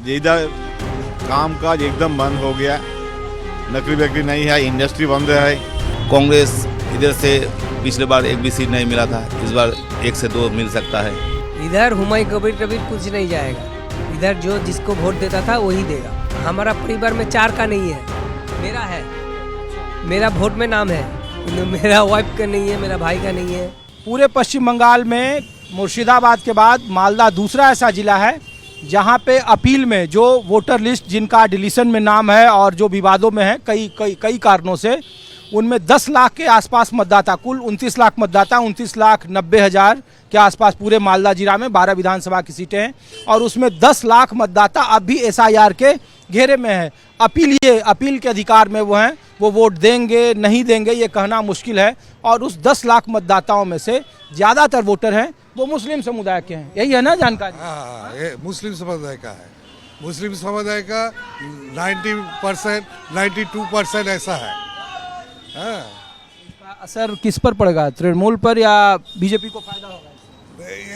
इधर काम काज एकदम बंद हो गया, नौकरी वकरी नहीं है, इंडस्ट्री बंद है। कांग्रेस इधर से पिछले बार एक भी सीट नहीं मिला था, इस बार 1 से 2 मिल सकता है। इधर हुमायूं कबीर कभी कुछ नहीं जाएगा, इधर जो जिसको वोट देता था वही देगा। हमारा परिवार में 4 का नहीं है, मेरा है, मेरा वोट में नाम है, मेरा वाइफ का नहीं है, मेरा भाई का नहीं है। पूरे पश्चिम बंगाल में मुर्शिदाबाद के बाद मालदा दूसरा ऐसा जिला है जहां पे अपील में जो वोटर लिस्ट जिनका डिलीशन में नाम है और जो विवादों में है कई कारणों से, उनमें 10 लाख के आसपास मतदाता, कुल 29 लाख मतदाता, 29,90,000 के आसपास पूरे मालदा जिला में 12 विधानसभा की सीटें हैं और उसमें 10 लाख मतदाता अब भी SIR के घेरे में है। अपील के अधिकार में वो हैं, वो वोट देंगे नहीं देंगे ये कहना मुश्किल है। और उस 10 लाख मतदाताओं में से ज़्यादातर वोटर हैं वो मुस्लिम समुदाय के हैं, यही है ना जानकारी? हाँ, ये मुस्लिम समुदाय का है। मुस्लिम समुदाय का 90%, 92% ऐसा है। हाँ। इसका असर किस पर पड़ेगा, तृणमूल पर या बीजेपी को फायदा होगा?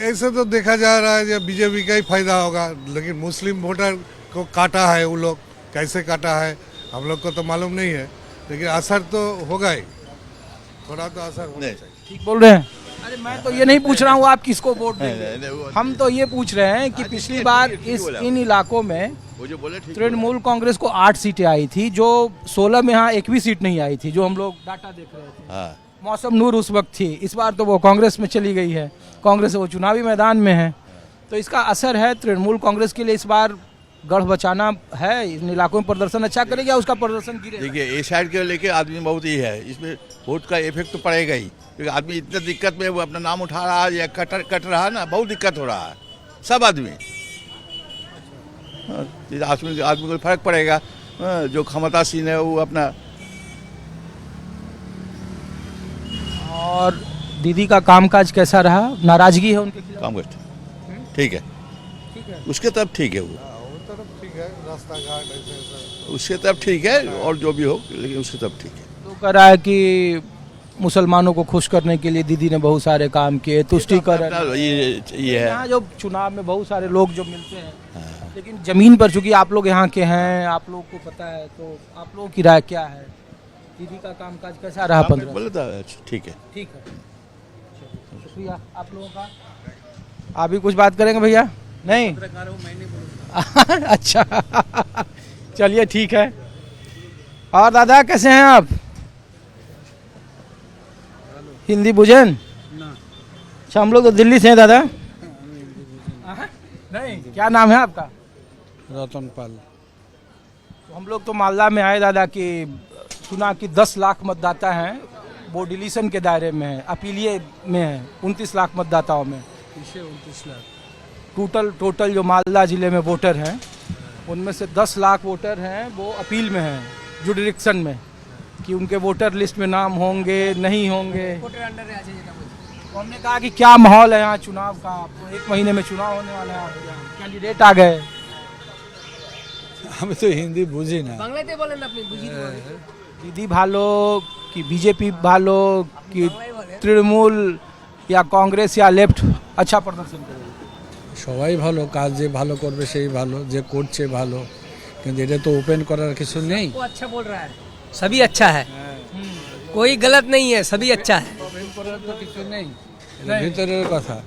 ऐसे तो देखा जा रहा है बीजेपी का ही फायदा होगा, लेकिन मुस्लिम वोटर को काटा है, वो लोग कैसे काटा है हम लोग को तो मालूम नहीं है, लेकिन असर तो होगा ही, थोड़ा तो असर होना चाहिए। ठीक बोल रहे हैं। अरे मैं तो ये नहीं पूछ रहा हूँ आप किसको वोट देंगे, हम तो ये पूछ रहे हैं कि पिछली बार इन इलाकों में तृणमूल कांग्रेस को 8 सीटें आई थी, जो 16 में यहाँ एक भी सीट नहीं आई थी, जो हम लोग डाटा देख रहे थे। हाँ। मौसम नूर उस वक्त थी, इस बार तो वो कांग्रेस में चली गई है, कांग्रेस वो चुनावी मैदान में है, तो इसका असर है तृणमूल कांग्रेस के लिए इस बार गढ़ बचाना है, इन इलाकों में प्रदर्शन अच्छा करेगा, उसका प्रदर्शन गिरेगा? देखिए ए साइड के लेके आदमी बहुत ही है, इसमें वोट का इफेक्ट तो पड़ेगा ही, क्योंकि आदमी इतना दिक्कत में वो अपना नाम उठा रहा है या कट रहा है ना, बहुत दिक्कत हो रहा है सब आदमी। आदमी को फर्क पड़ेगा, जो क्षमतासीन है वो अपना। और दीदी का कामकाज कैसा रहा, नाराजगी है उनके खिलाफ? काम ठीक है, उसके तरफ ठीक है, वो ठीक है, रास्ता घाट ऐसे उसके तरफ ठीक है, और जो भी हो लेकिन उसके तरफ ठीक है। तो कह रहा है कि मुसलमानों को खुश करने के लिए दीदी ने बहुत सारे काम किए, तुष्टीकरण, ये है यहाँ जो चुनाव में बहुत सारे लोग जो मिलते हैं। हाँ। लेकिन जमीन पर चूंकि आप लोग यहाँ के हैं, आप लोग को पता है, तो आप लोगों की राय क्या है, दीदी का कामकाज कैसा रहा? 15 बोले था ठीक है, ठीक है, शुक्रिया आप लोगों का। आप भी कुछ बात करेंगे भैया? नहीं अच्छा चलिए ठीक है। और दादा कैसे हैं आप? हिंदी बुझेन? अच्छा, हम लोग तो दिल्ली से हैं दादा। नहीं, क्या नाम है आपका? रतनपाल। तो हम लोग तो मालदा में आए दादा कि सुना कि 10 लाख मतदाता हैं, वो डिलीशन के दायरे में है, अपीलिये में है 29 लाख मतदाताओं में। 29 लाख टोटल जो मालदा जिले में वोटर हैं, उनमें से 10 लाख वोटर हैं वो अपील में हैं, जुडिक्शन में, कि उनके वोटर लिस्ट में नाम होंगे नहीं होंगे। तो हमने कहा कि क्या माहौल है यहाँ चुनाव का, आपको 1 महीने में चुनाव होने वाला है, कैंडिडेट आ गए। हमें तो हिंदी बुझी ना, बांग्लाते बोलें अपनी बुझी दीदी भालो कि बीजेपी भालो कि तृणमूल या कांग्रेस या लेफ्ट अच्छा प्रदर्शन करेगा? সবাই ভালো, কাজ যে ভালো করবে সেই ভালো, যে করছে ভালো, কিন্তু এটা তো ওপেন করার কিছু নেই। वो अच्छा बोल रहा है, सभी अच्छा है, कोई गलत नहीं है, सभी अच्छा है। ওপেন করার তো কিছু নেই, এর ভিতরের কথা।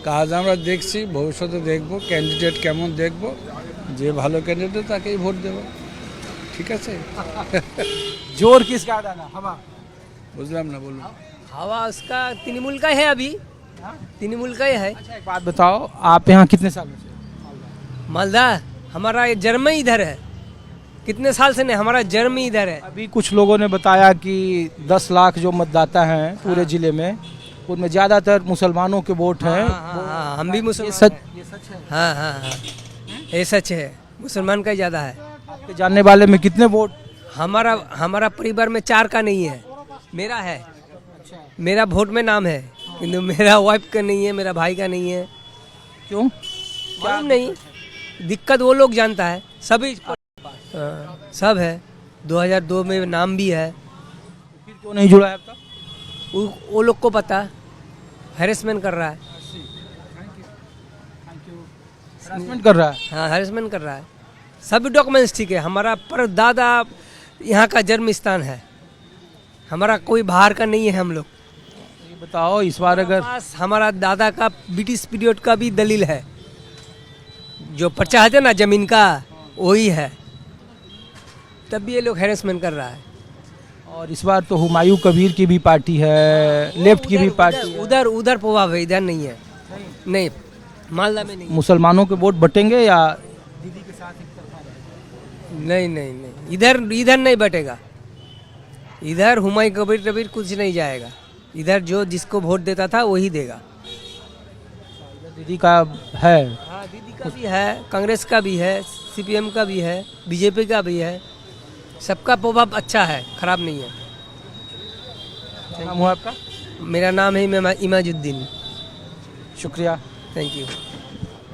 কাজ আমরা দেখছি, ভবিষ্যতে দেখব, ক্যান্ডিডেট কেমন দেখব, যে ভালো ক্যান্ডিডেট তাকেই ভোট দেব, ঠিক আছে? जोर किसका दादा? हवा বুঝলাম না, বলুন। हवा उसका तृणमूल का है, अभी तृणमूल का ही है। अच्छा, एक बात बताओ, आप यहाँ कितने सालों से? मालदा हमारा जन्म ही इधर है, कितने साल से नहीं, हमारा जन्म ही इधर है। अभी कुछ लोगों ने बताया कि 10 लाख जो मतदाता हैं पूरे जिले में, उनमें ज्यादातर मुसलमानों के वोट हैं। हाँ, हम भी मुसलमान। ये सच है? हाँ हाँ हाँ, ये सच है, मुसलमान का ज़्यादा है। आपके जानने वाले में कितने वोट? हमारा परिवार में 4 का नहीं है, मेरा है, मेरा वोट में नाम है, किंतु मेरा वाइफ का नहीं है, मेरा भाई का नहीं है। क्यों? मालूम नहीं, दिक्कत वो लोग जानता है, सभी सब है, 2002 में नाम भी है। फिर क्यों नहीं जुड़ा है अब तक? वो लोग को पता, हैरेसमेंट कर रहा है। हरासमेंट कर रहा है। हाँ, हरेसमेंट कर रहा है। सभी डॉक्यूमेंट्स ठीक है। हमारा परदादा यहाँ का जन्म स्थान है, हमारा कोई बाहर का नहीं है। हम लोग ये बताओ इस बार अगर पास हमारा दादा का ब्रिटिश पीरियड का भी दलील है, जो पर्चा है ना जमीन का, वही है। तब भी ये लोग हैरेसमेंट कर रहा है। और इस बार तो हुमायूं कबीर की भी पार्टी है, लेफ्ट की भी पार्टी है। उधर उधर प्रभाव है, इधर नहीं है। नहीं, मालदा में नहीं। मुसलमानों के वोट बटेंगे या नहीं नहीं नहीं, इधर नहीं बटेगा। इधर हुमायूं कबीर कुछ नहीं जाएगा। इधर जो जिसको वोट देता था वही देगा। दीदी का है? हाँ, दीदी का भी है, कांग्रेस का भी है, सीपीएम का भी है, बीजेपी का भी है। सबका प्रभाव अच्छा है, खराब नहीं है। क्या नाम हुआ आपका? मेरा नाम है इमाजुद्दीन। शुक्रिया। Thank you.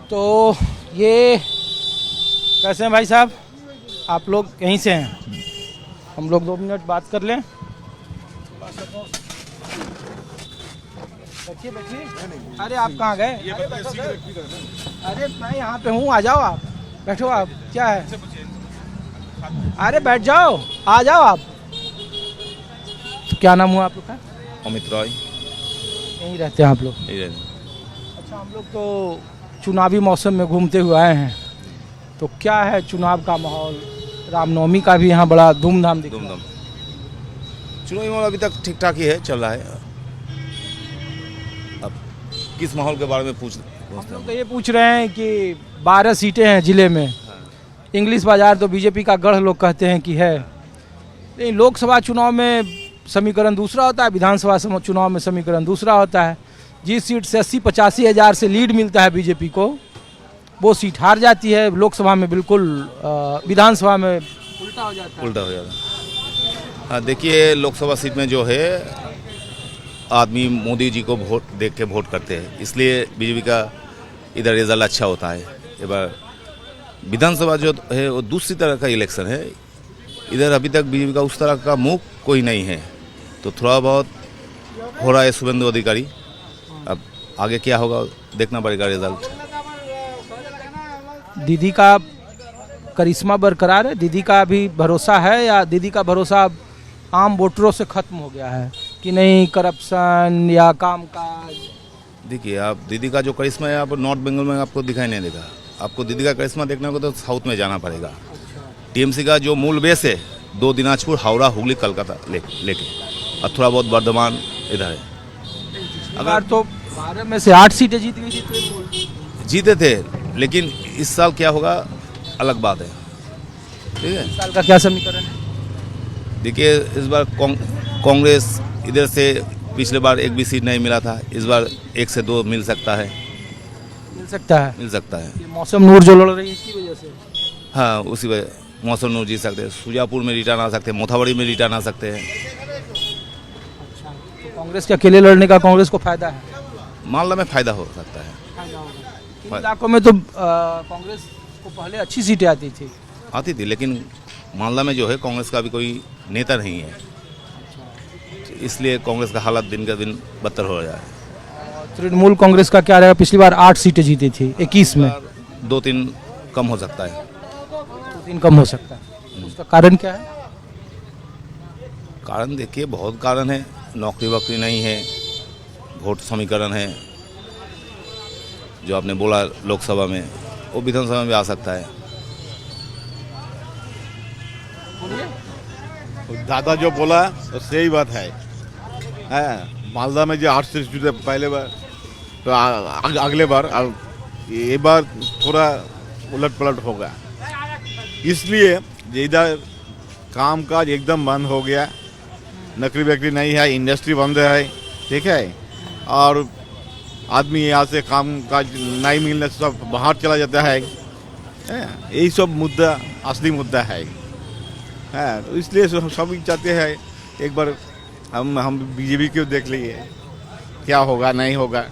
तो ये कैसे हैं भाई साहब? आप लोग यहीं से हैं? हम लोग 2 मिनट बात कर लें। बैठिए बैठिए। अरे आप कहाँ गए? अरे मैं यहाँ पे हूँ, आ जाओ आप, बैठो आप। क्या है? अरे बैठ जाओ, आ जाओ आप। तो क्या नाम हुआ आप लोग का? अमित रॉय। यहीं रहते हैं आप लोग? अच्छा, हम लोग तो चुनावी मौसम में घूमते हुए आए हैं, तो क्या है चुनाव का माहौल? रामनवमी का भी यहाँ बड़ा धूमधाम दिख रहा है। चुनावी माहौल अभी तक ठीक ठाक ही है, चल रहा है। अब किस माहौल के बारे में हम लोग तो ये पूछ रहे हैं कि 12 सीटें हैं जिले में। इंग्लिश बाजार तो बीजेपी का गढ़ लोग कहते हैं कि है, लेकिन लोकसभा चुनाव में समीकरण दूसरा होता है, विधानसभा चुनाव में समीकरण दूसरा होता है। जिस सीट से 80-85 हज़ार से लीड मिलता है बीजेपी को, वो सीट हार जाती है। लोकसभा में बिल्कुल, विधानसभा में उल्टा हो जाता है। हाँ, देखिए लोकसभा सीट में जो है आदमी मोदी जी को वोट देख के वोट करते हैं, इसलिए बीजेपी का इधर रिजल्ट अच्छा होता है। एक बार विधानसभा जो है वो दूसरी तरह का इलेक्शन है, इधर अभी तक बीजेपी का उस तरह का मुख कोई नहीं है, तो थोड़ा बहुत हो रहा है शुभेंदु अधिकारी। अब आगे क्या होगा देखना पड़ेगा रिजल्ट। दीदी का करिश्मा बरकरार है? दीदी का भी भरोसा है या दीदी का भरोसा आम वोटरों से खत्म हो गया है कि नहीं, करप्शन या कामकाज? देखिए, आप दीदी का जो करिश्मा है आप नॉर्थ बंगाल में आपको दिखाई नहीं देगा। आपको दीदी का करिश्मा देखने को तो साउथ में जाना पड़ेगा। टीएमसी का जो मूल बेस है 2 दिनाजपुर, हावड़ा, हुगली, कलकत्ता लेके और थोड़ा बहुत वर्धमान इधर है। अगर तो 12 में से 8 सीटें जीत गई, जीते थे, लेकिन इस साल क्या होगा अलग बात है। ठीक है, इस साल का क्या समीकरण है? देखिए इस बार कांग्रेस इधर से पिछले बार एक भी सीट नहीं मिला था, इस बार 1 से 2 मिल सकता है। मिल सकता है? मिल सकता है। ये मौसम नूर जो लड़ रही है इसकी वजह से? हाँ, उसी वजह मौसम नूर जीत सकते हैं। सुजापुर में रिटर्न आ सकते हैं, मोथाबड़ी में रिटर्न आ सकते हैं। तो कांग्रेस के अकेले लड़ने का कांग्रेस को फायदा है? मालदा में फायदा हो सकता है। इन इलाकों में तो कांग्रेस को पहले अच्छी सीटें आती थी, लेकिन मालदा में जो है कांग्रेस का भी कोई नेता नहीं है, इसलिए कांग्रेस का हालत दिन का दिन बदतर हो रहा है। तृणमूल कांग्रेस का क्या रहेगा? पिछली बार 8 सीटें जीती थी 21 में, 2-3 कम हो सकता है। 2-3 कम हो सकता है। उसका कारण क्या है? कारण देखिए बहुत कारण है। नौकरी वोकरी नहीं है, वोट समीकरण है, जो आपने बोला लोकसभा में, वो विधानसभा में भी आ सकता है। दादा जो बोला तो सही बात है। मालदा में जो 8 सीट जीते पहले बार, तो अगले बार, ये बार थोड़ा उलट पलट होगा, इसलिए इधर कामकाज एकदम बंद हो गया। नौकरी वकरी नहीं है, इंडस्ट्री बंद है। ठीक है, और आदमी यहाँ से काम काज नहीं मिलने से सब बाहर चला जाता है। यही सब मुद्दा असली मुद्दा है। तो इसलिए सभी चाहते हैं एक बार हम बीजेपी को देख लिए क्या होगा नहीं होगा।